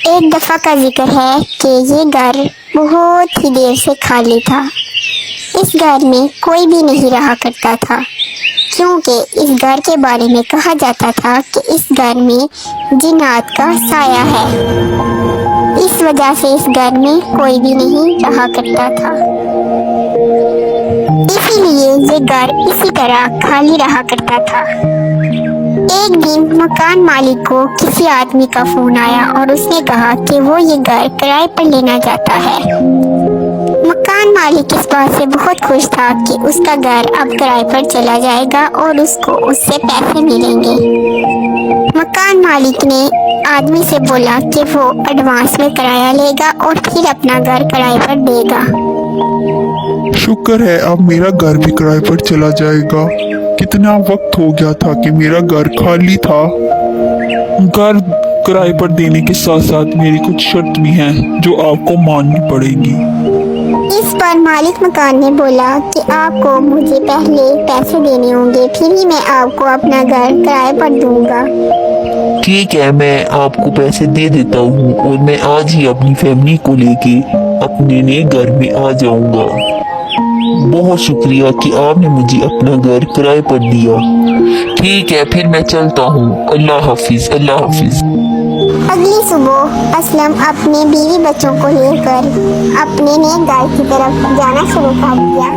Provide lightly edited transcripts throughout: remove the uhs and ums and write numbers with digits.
एक दफ़ा का जिक्र है कि ये घर बहुत ही देर से खाली था। इस घर में कोई भी नहीं रहा करता था, क्योंकि इस घर के बारे में कहा जाता था कि इस घर में जिन्नात का साया है। इस वजह से इस घर में कोई भी नहीं रहा करता था, इसीलिए ये घर इसी तरह खाली रहा करता था। एक दिन मकान मालिक को किसी आदमी का फोन आया और उसने कहा कि वो ये घर किराए पर लेना चाहता है। मकान मालिक इस बात से बहुत खुश था कि उसका घर अब किराए पर चला जाएगा और उसको उससे पैसे मिलेंगे। मकान मालिक ने आदमी से बोला कि वो एडवांस में किराया लेगा और फिर अपना घर किराए पर देगा। शुक्र है अब मेरा घर भी किराए पर चला जाएगा। कितना वक्त हो गया था कि मेरा घर खाली था। घर किराए पर देने के साथ साथ मेरी कुछ शर्त भी हैं जो आपको माननी पड़ेगी। इस पर मालिक मकान ने बोला कि आपको मुझे पहले पैसे देने होंगे, फिर ही मैं आपको अपना घर किराए पर दूंगा। ठीक है, मैं आपको पैसे दे देता हूँ और मैं आज ही अपनी फैमिली को लेके अपने नए घर में आ जाऊंगा। बहुत शुक्रिया कि आपने मुझे अपना घर किराए पर दिया। ठीक है, फिर मैं चलता हूँ। अल्लाह हाफिज, अल्लाह हाफिज। अगली सुबह असलम अपने बीवी बच्चों को लेकर अपने नए घर की तरफ जाना शुरू कर दिया।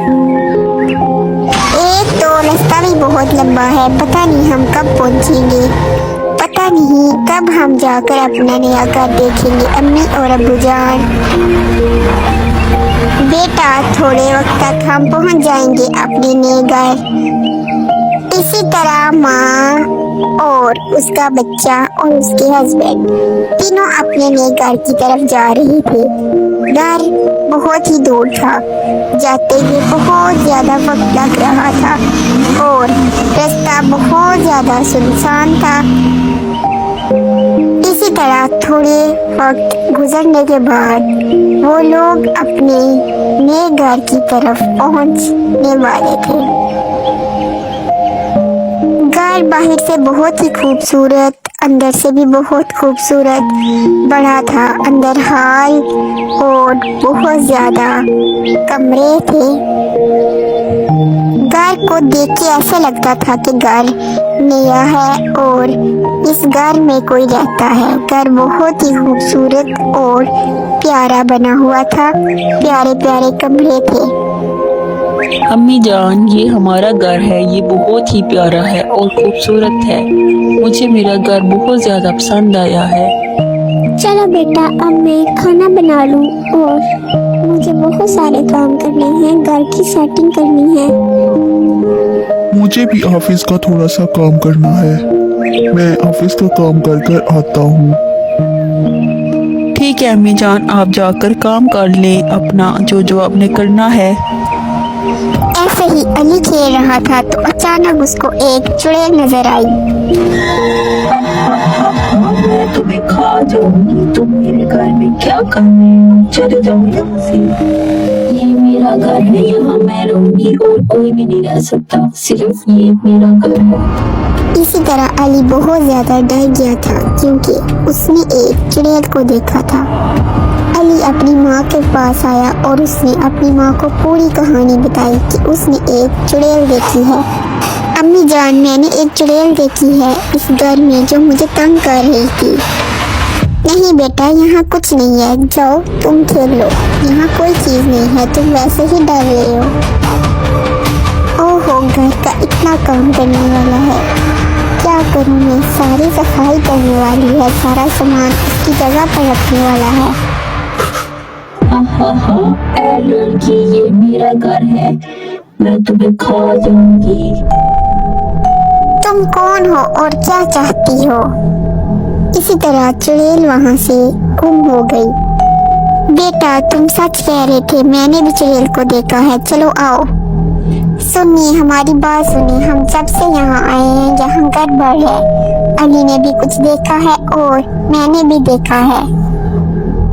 एक तो रास्ता भी बहुत लंबा है, पता नहीं हम कब पहुँचेंगे, पता नहीं कब हम जाकर अपना नया घर देखेंगे। अम्मी और अब्बू जान, बेटा थोड़े वक्त तक हम पहुंच जाएंगे अपने नए घर। इसी तरह माँ और उसका बच्चा और उसके हस्बैंड तीनों अपने नए घर की तरफ जा रहे थे। घर बहुत ही दूर था, जाते हुए बहुत ज्यादा वक्त लग रहा था और रास्ता बहुत ज्यादा सुनसान था। इसी तरह थोड़े वक्त गुजरने के बाद वो लोग अपने नए घर की तरफ पहुंचने वाले थे। घर बाहर से बहुत ही खूबसूरत, अंदर से भी बहुत खूबसूरत बड़ा था। अंदर हॉल और बहुत ज्यादा कमरे थे। घर को देख के ऐसा लगता था कि घर नया है और इस घर में कोई रहता है। घर बहुत ही खूबसूरत और प्यारा बना हुआ था, प्यारे प्यारे कमरे थे। अम्मी जान, ये हमारा घर है, ये बहुत ही प्यारा है और खूबसूरत है। मुझे मेरा घर बहुत ज्यादा पसंद आया है। चलो बेटा, अब मैं खाना बना लूं और मुझे बहुत सारे काम करने हैं, घर की सेटिंग करनी है। मुझे भी ऑफिस का थोड़ा सा काम करना है। मैं ऑफिस का काम कर कर आता हूँ। ठीक है अम्मी जान, आप जाकर काम कर लें अपना जो आपने करना है। ऐसे ही अली खेल रहा था तो अचानक उसको एक चुड़ैल नजर आई। मैं तुम्हें खा जाऊंगी, तुम मेरे घर में क्या करने हो? चले जाओ यहाँ से। ये मेरा घर है, यहाँ मैं रहूंगी और कोई भी नहीं रह सकता, सिर्फ ये मेरा घर है। इसी तरह अली बहुत ज्यादा डर गया था क्योंकि उसने एक चुड़ैल को देखा था। अली अपनी माँ के पास आया और उसने अपनी माँ को पूरी कहानी बताई कि उसने एक चुड़ैल देखी है। अम्मी जान, मैंने एक चुड़ैल देखी है इस घर में जो मुझे तंग कर रही थी। नहीं बेटा, यहाँ कुछ नहीं है, जाओ तुम खेल लो, यहाँ कोई चीज़ नहीं है, तुम वैसे ही डर रहे हो। ओहो, घर का इतना काम करने वाला है, क्या करूँ मैं? सारी सफाई करने वाली है, सारा सामान उसकी जगह पर रखने वाला है। ऐ लड़की, ये मेरा घर है, मैं तुम्हें खा जाऊंगी। तुम कौन हो और क्या चाहती हो? इसी तरह चुड़ैल वहाँ से गुम हो गई। बेटा, तुम सच कह रहे थे, मैंने भी चुड़ैल को देखा है। चलो आओ, सुनिए हमारी बात सुनिए, हम जब से यहाँ आए हैं यहाँ गड़बड़ है। अली ने भी कुछ देखा है और मैंने भी देखा है।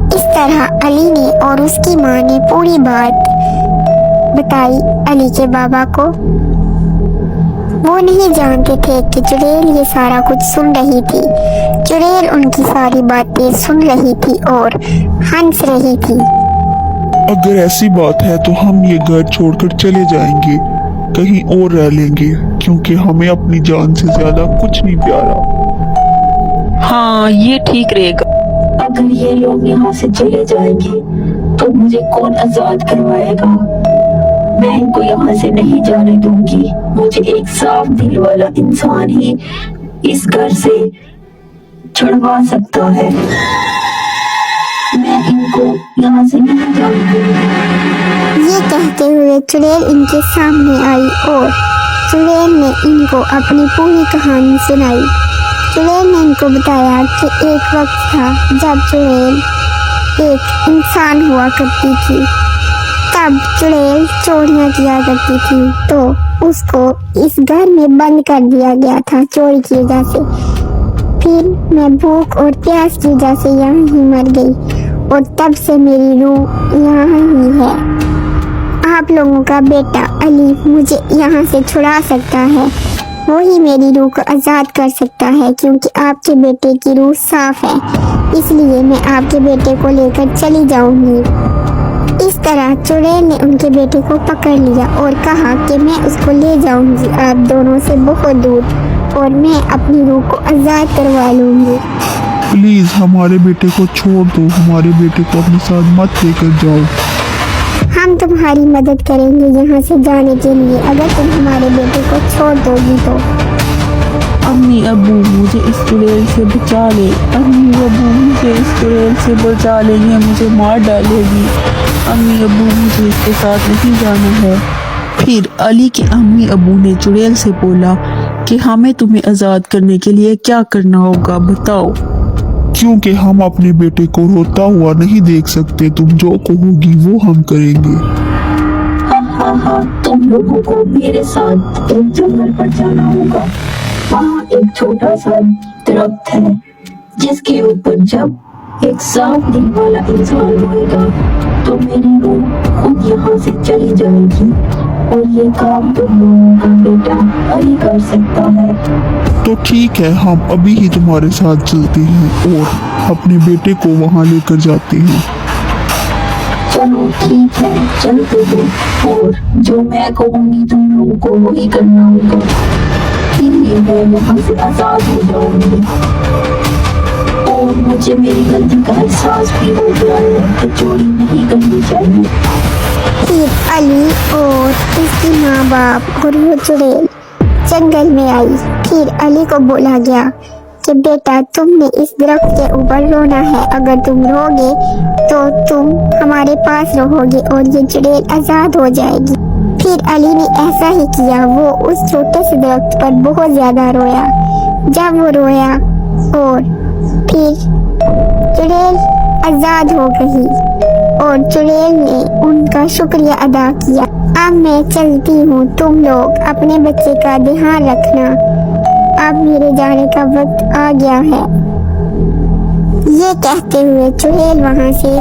इस तरह अली ने और उसकी माँ ने पूरी बात बताई अली के बाबा को। वो नहीं जानते थे कि चुड़ैल ये सारा कुछ सुन रही थी। चुड़ैल उनकी सारी बातें सुन रही थी और हंस रही थी। अगर ऐसी बात है तो हम ये घर छोड़कर चले जाएंगे, कहीं और रह लेंगे, क्योंकि हमें अपनी जान से ज्यादा कुछ नहीं प्यारा। हाँ, ये ठीक रहेगा। अगर ये लोग यहाँ से चले जाएंगे तो मुझे कौन आजाद करवाएगा? मैं इनको यहाँ से नहीं जाने दूंगी। मुझे एक साफ दिल वाला इंसान ही इस घर से छुड़वा सकता है। मैं इनको यहाँ से नहीं जाने दूंगी। ये कहते हुए चुड़ैल इनके सामने आई और चुड़ैल ने इनको अपनी पूरी कहानी सुनाई। चुड़ैल ने इनको बताया कि एक वक्त था जब चुड़ैल एक इंसान हुआ करती थी। तब चुड़ैल चोरियां किया करती थी, तो उसको इस घर में बंद कर दिया गया था चोरी की वजह से। फिर मैं भूख और प्यास की वजह से यहाँ ही मर गई और तब से मेरी रूह यहाँ ही है। आप लोगों का बेटा अली मुझे यहाँ से छुड़ा सकता है, वो ही मेरी रूह को आज़ाद कर सकता है, क्योंकि आपके बेटे की रूह साफ है। इसलिए मैं आपके बेटे को लेकर चली जाऊंगी। इस तरह चुड़ैल ने उनके बेटे को पकड़ लिया और कहा कि मैं उसको ले जाऊंगी आप दोनों से बहुत दूर और मैं अपनी रूह को आज़ाद करवा लूंगी। प्लीज हमारे बेटे को छोड़ दो, हमारे बेटे को अपने साथ मत लेकर जाओ। हम तुम्हारी मदद करेंगे यहाँ से जाने के लिए, अगर तुम हमारे बेटे को छोड़ दोगी तो। अम्मी अबू मुझे इस चुड़ैल से बचा ले। अम्मी अबू मुझे इस चुड़ैल से बचा ले, ये मुझे मार डालेगी। अम्मी अबू मुझे इसके साथ नहीं जाना है। फिर अली के अम्मी अबू ने चुड़ैल से बोला कि हमें तुम्हें आज़ाद करने के लिए क्या करना होगा, बताओ। क्योंकि हम अपने बेटे को रोता हुआ नहीं देख सकते, तुम जो कहोगी वो हम करेंगे। हाँ, तुम लोगों को मेरे साथ एक जंगल पर जाना होगा। वहाँ एक छोटा सा दरख्त है जिसके ऊपर जब एक साफ दिल वाला इंसान रोएगा तो मेरी रूह खुद यहाँ से चली जाएगी और ये काम तुम लोगों का बेटा अली कर सकता है। तो ठीक है, हम अभी ही तुम्हारे साथ चलते हैं और अपने बेटे को वहाँ लेकर जाते हैं। चलो ठीक है, चलते हैं और जो मैं कहूँगी तुम लोगों को वही करना होगा। फिर ही मैं यहाँ से आजाद हो जाऊंगी और मुझे मेरी गलती का एहसास भी हो गया है कि चोरी नहीं करनी चाहिए। फिर अली और उसकी माँ बाप और वो चुड़ैल जंगल में आई। फिर अली को बोला गया कि बेटा तुमने इस दरख्त के ऊपर रोना है, अगर तुम रोगे तो तुम हमारे पास रहोगे और ये चुड़ैल आज़ाद हो जाएगी। फिर अली ने ऐसा ही किया, वो उस छोटे से दरख्त पर बहुत ज़्यादा रोया। जब वो रोया और फिर चुड़ैल आज़ाद हो गई और चुड़ैल ने उनका शुक्रिया अदा किया। अब मैं चलती हूँ, तुम लोग अपने बच्चे का ध्यान रखना, अब मेरे जाने का वक्त आ गया है। ये कहते हुए चुड़ैल वहाँ से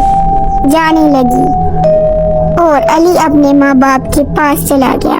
जाने लगी और अली अपने माँ बाप के पास चला गया।